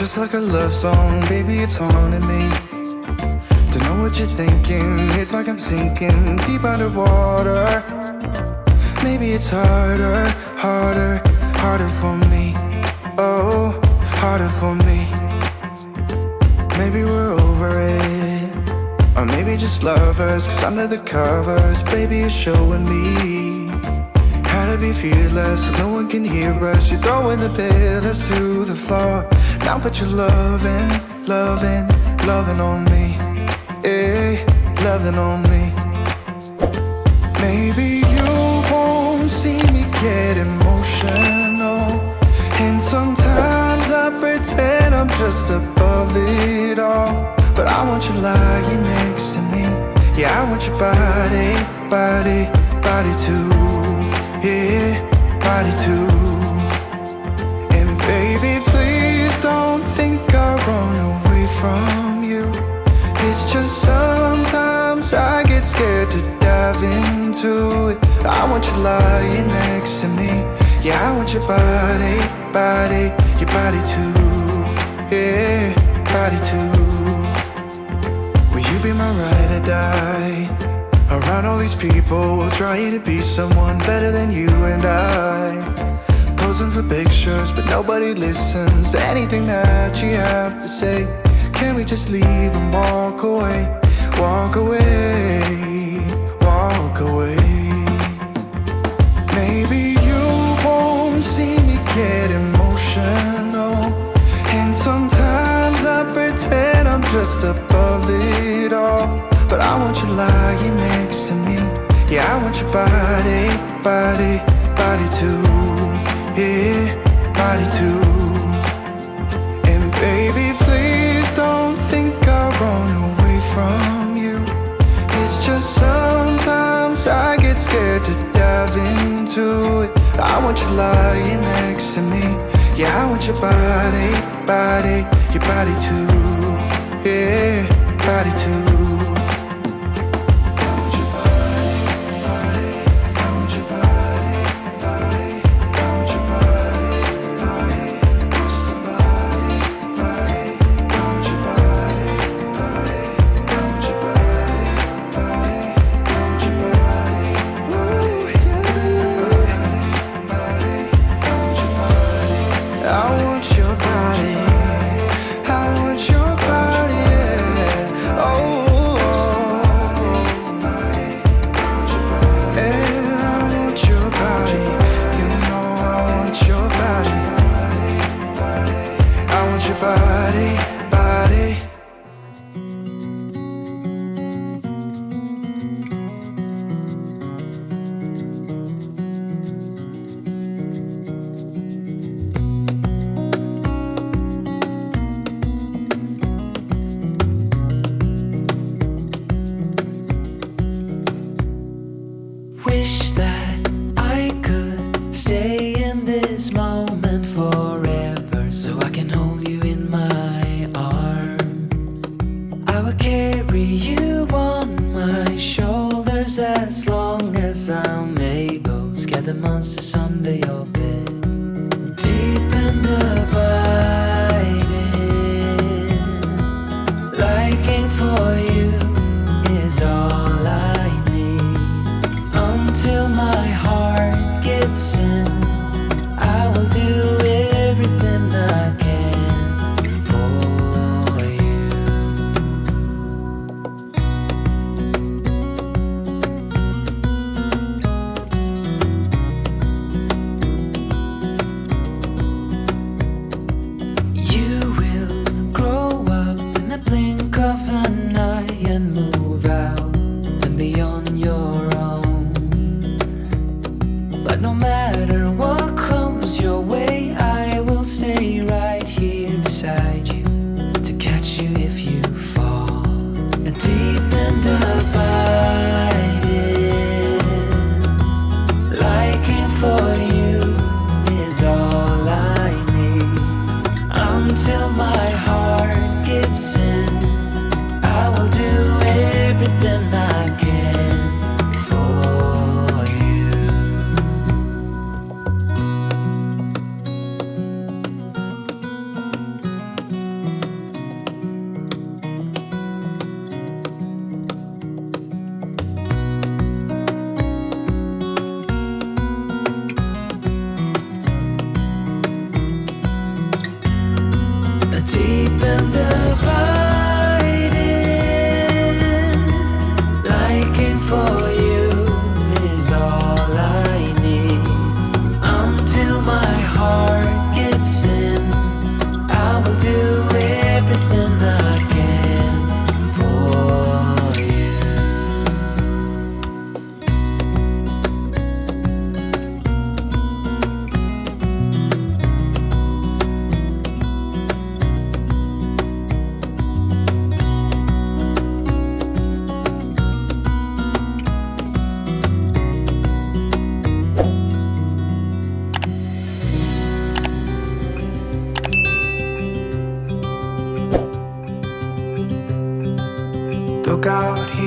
Just like a love song, baby, it's haunting me. Don't know what you're thinking, it's like I'm sinking deep underwater. Maybe it's harder, harder, harder for me. Oh, harder for me. Maybe we're over it, or maybe just lovers, cause under the covers, baby, you're showing me how to be fearless so no one can hear us. You're throwing the pillars through the floor. Now put your loving, loving, loving on me. Yeah, loving on me. Maybe you won't see me get emotional, and sometimes I pretend I'm just above it all. But I want you lying next to me. Yeah, I want your body, body, body too. Yeah, body too. And baby, please don't think I run away from you. It's just sometimes I get scared to dive into it. I want you lying next to me. Yeah, I want your body, body, your body too. Yeah, body too. Will you be my ride or die? Around all these people, we'll try to be someone better than you and I. Posing for pictures, but nobody listens to anything that you have to say. Can we just leave and walk away? Walk away, walk away. Maybe you won't see me get emotional, and sometimes I pretend I'm just above it all. But I want you lying next to me. Yeah, I want your body, body, body too. Yeah, body too. And baby, please don't think I run away from you. It's just sometimes I get scared to dive into it. I want you lying next to me. Yeah, I want your body, body, your body too. Yeah, body too.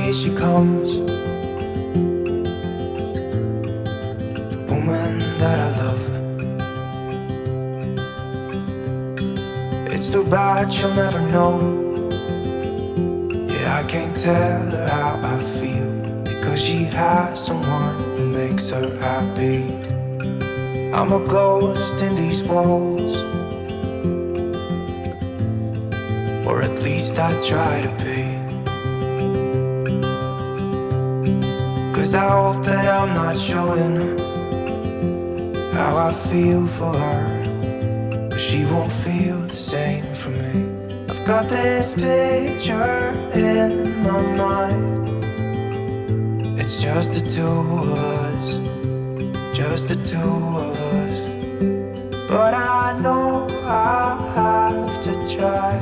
here she comes, the woman that I love. It's too bad she'll never know. Yeah, I can't tell her how I feel, because she has someone who makes her happy. I'm a ghost in these walls, or at least I try to be. 'Cause I hope that I'm not showing how I feel for her, but she won't feel the same for me. I've got this picture in my mind. It's just the two of us, just the two of us. But I know I'll have to try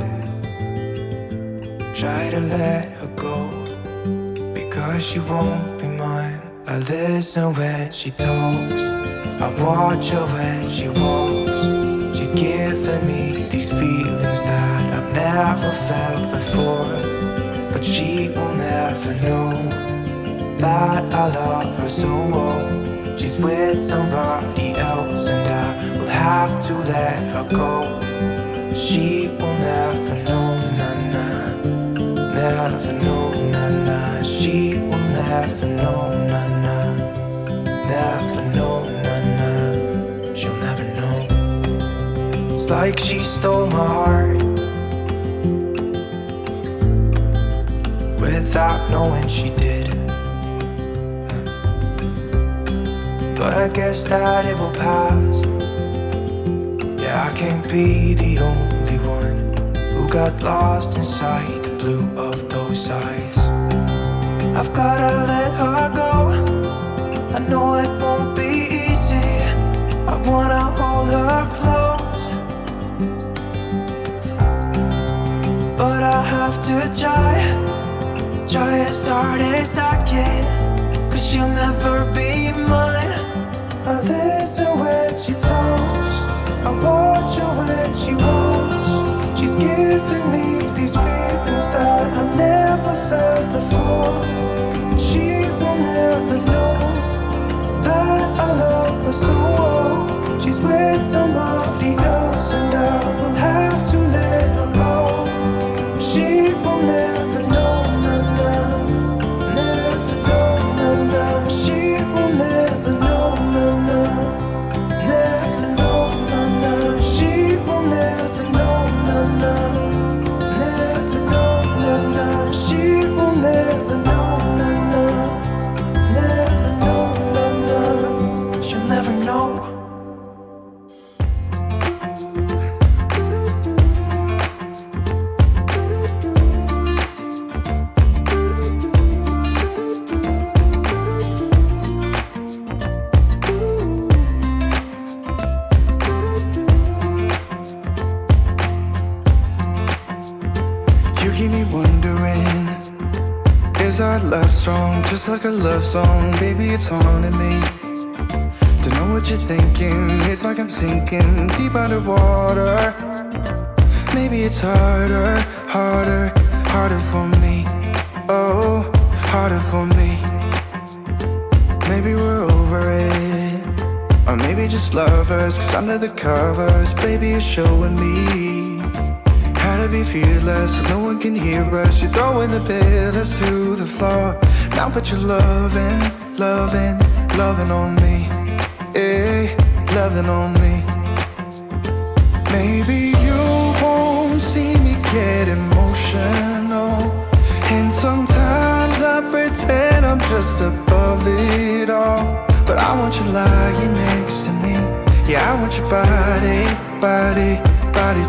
to let her go, because she won't be mine. I listen when she talks, I watch her when she walks. She's giving me these feelings that I've never felt before, but she will never know that I love her so well. She's with somebody else and I will have to let her go. She will never know, nah-nah, never know, nah-nah. She will never know, nah-nah, never know, nah-nah. She'll never know. It's like she stole my heart without knowing she did. But I guess that it will pass. Yeah, I can't be the only one who got lost inside the blue of those eyes. I've gotta let her go, I know it won't be easy. I wanna hold her close, but I have to try as hard as I can, 'cause she'll never be mine. I listen when she talks, I watch her when she walks. She's giving me these feelings that I've never felt before. She will never know that I love her so well. She's with somebody else and I will have to let her go. She will never know, nah-nah, never know, nah-nah. She will never know, nah-nah, never know, nah-nah. She will never know, nah-nah, never know, nah-nah. She will never know, nah-nah, never know, nah-nah. She'll never know. You keep me wondering, is our love strong? Just like a love song, baby, it's haunting me. Don't know what you're thinking, it's like I'm sinking deep underwater. Maybe it's harder for me. Oh, harder for me. Maybe we're over it, or maybe just lovers, 'cause under the covers, baby, you're showing me how to be fearless, so no one can hear us. You're throwing the pillars to the floor. Now put your loving on me, eh, loving on me. Maybe you won't see me get emotional, and sometimes I pretend I'm just above it all. But I want you lying next to me. Yeah, I want your body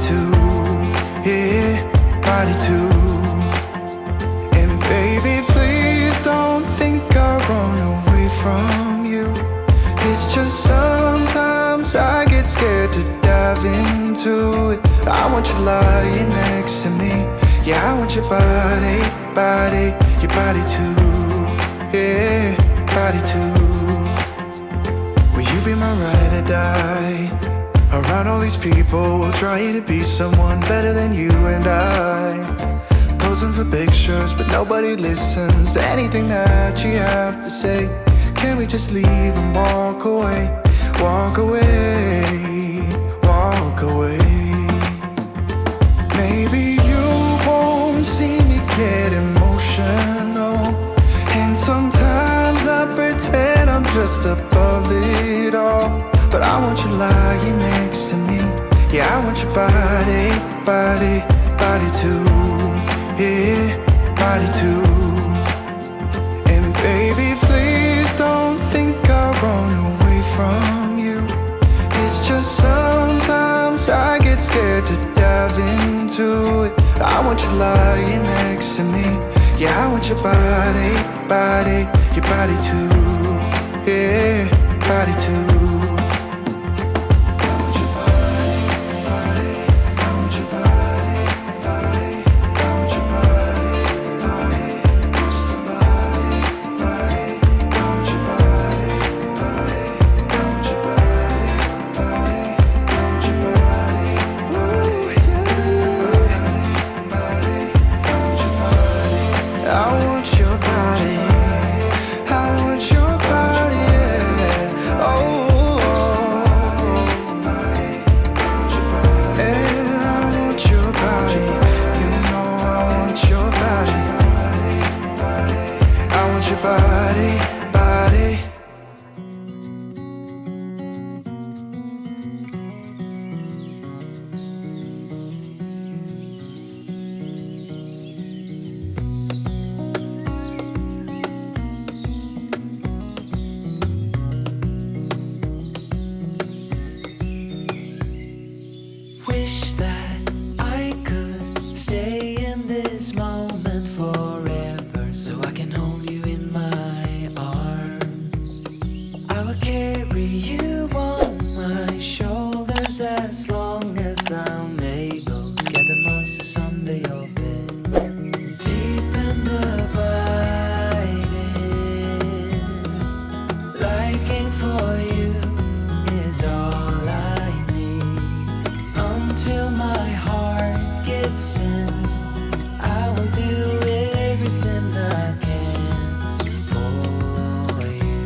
too. Yeah, body too. And baby, please don't think I run away from you. It's just sometimes I get scared to dive into it. I want you lying next to me. Yeah, I want your body too. Yeah, body too. Will you be my ride or die? Around all these people, we'll try to be someone better than you and I. posing for pictures, but nobody listens to anything that you have to say. Can we just leave and walk away? Walk away, walk away. Maybe you won't see me get emotional, and sometimes I pretend I'm just above it all. But I want you lying next to me. Yeah, I want your body, body, body too. Yeah, body too. And baby, please don't think I'll run away from you. It's just sometimes I get scared to dive into it. I want you lying next to me. Yeah, I want your body, body, your body too. Yeah, body too. Body, body. Wish that I could stay in this moment forever, so I can hold you in my arms. I will carry you on my shoulders as long as I'm able. Scare the monsters under your bed. Deep and abiding, liking for you is all I need. Until my heart gives in, I will do everything I can for you.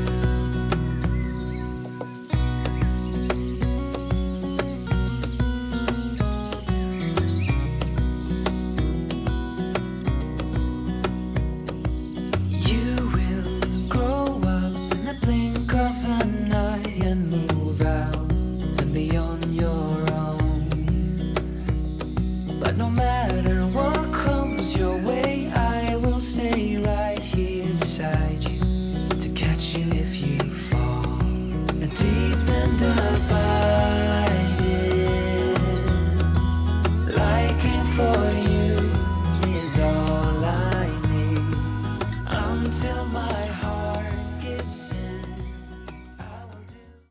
You will grow up in the blink of an eye and move out and be on your own. But no matter